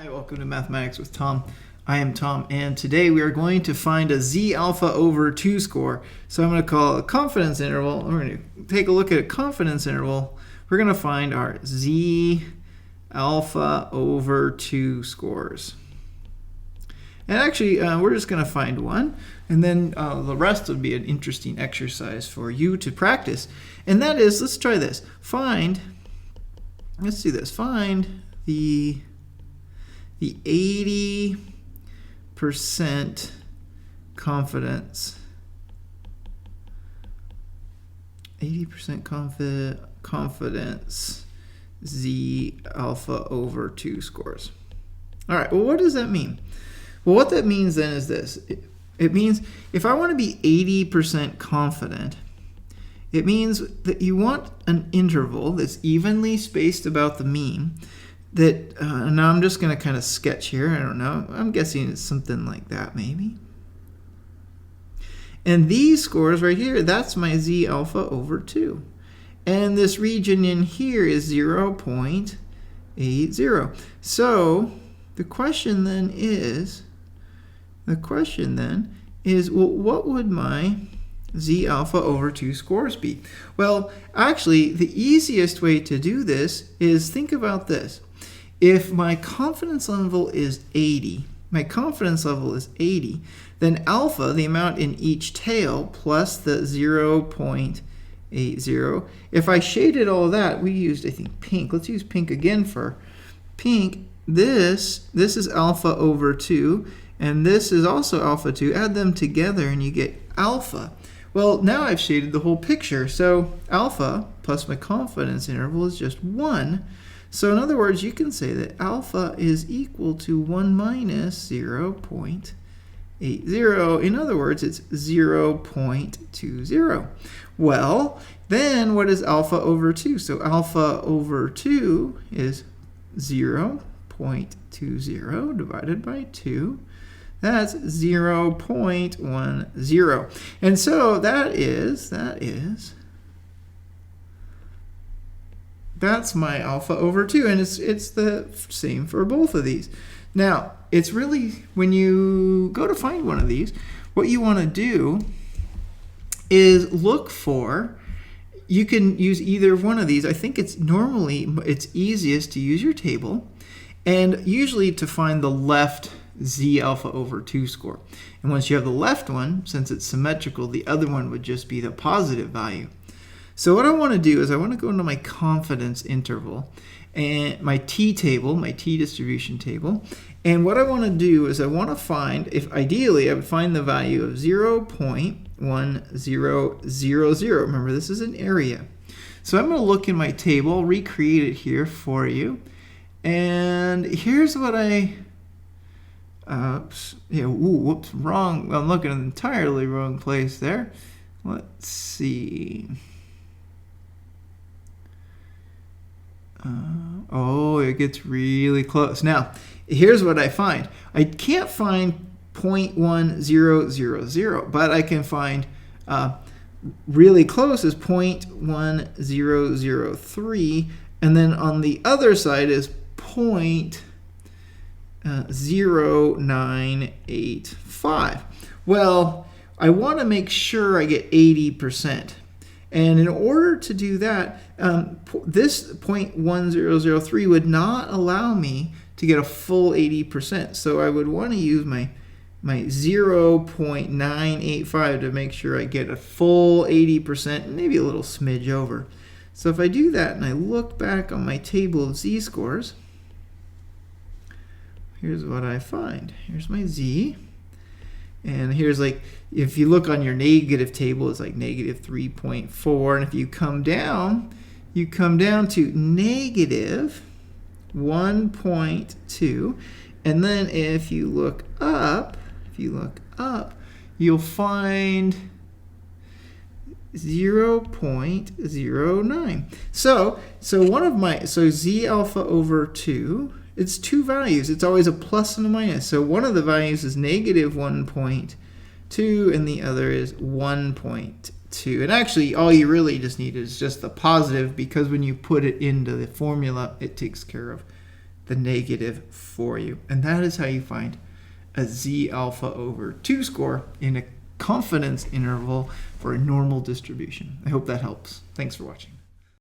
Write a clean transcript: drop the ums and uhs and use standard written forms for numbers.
Hi, welcome to Mathematics with Tom. I am Tom, and today we are going to find a z alpha over 2 score. So I'm going to call a confidence interval. We're going to take a look at a confidence interval. We're going to find our z alpha over 2 scores. And actually, we're just going to find one, and then the rest would be an interesting exercise for you to practice. And that is, let's try this. Let's do this. Find the 80% confidence, 80% confidence z alpha over 2 scores. All right, well, what does that mean? Well, what that means then is this. It means if I want to be 80% confident, it means that you want an interval that's evenly spaced about the mean. That now I'm just going to kind of sketch here. I don't know. I'm guessing it's something like that maybe. And these scores right here, that's my z alpha over 2. And this region in here is 0.80. So the question then is, well, what would my z alpha over 2 scores be? Well, actually, the easiest way to do this is think about this. If my confidence level is 80, then alpha, the amount in each tail, plus the 0.80. If I shaded all of that, we used, I think, pink. Let's use pink again for pink. This is alpha over 2, and this is also alpha 2. Add them together, and you get alpha. Well, now I've shaded the whole picture. So alpha plus my confidence interval is just 1. So in other words, you can say that alpha is equal to 1 minus 0.80. In other words, it's 0.20. Well, then what is alpha over 2? So alpha over 2 is 0.20 divided by 2. That's 0.10. And so that's my alpha over 2, and it's the same for both of these. Now, it's really, when you go to find one of these, what you want to do is look for, you can use either one of these. I think it's easiest to use your table, and usually to find the left z alpha over 2 score. And once you have the left one, since it's symmetrical, the other one would just be the positive value. So what I want to do is I want to go into my confidence interval and my t table, my t distribution table. And what I want to do is I want to find, if ideally I would find the value of 0.1000. Remember, this is an area. So I'm going to look in my table, I'll recreate it here for you. And here's what whoops, wrong. I'm looking in the entirely wrong place there. Let's see. Oh, it gets really close. Now, here's what I find. I can't find 0.1000, but I can find really close is 0.1003, and then on the other side is 0.0985. Well, I want to make sure I get 80%. And in order to do that, this 0.1003 would not allow me to get a full 80%. So I would want to use my 0.985 to make sure I get a full 80%, maybe a little smidge over. So if I do that and I look back on my table of z-scores, here's what I find. Here's my z. And here's, like, if you look on your negative table, it's like negative 3.4. And if you come down to negative 1.2. And then if you look up, you'll find 0.09. So z alpha over 2, it's two values. It's always a plus and a minus. So one of the values is negative 1.2 and the other is 1.2. And actually, all you really just need is just the positive, because when you put it into the formula, it takes care of the negative for you. And that is how you find a Z alpha over 2 score in a confidence interval for a normal distribution. I hope that helps. Thanks for watching.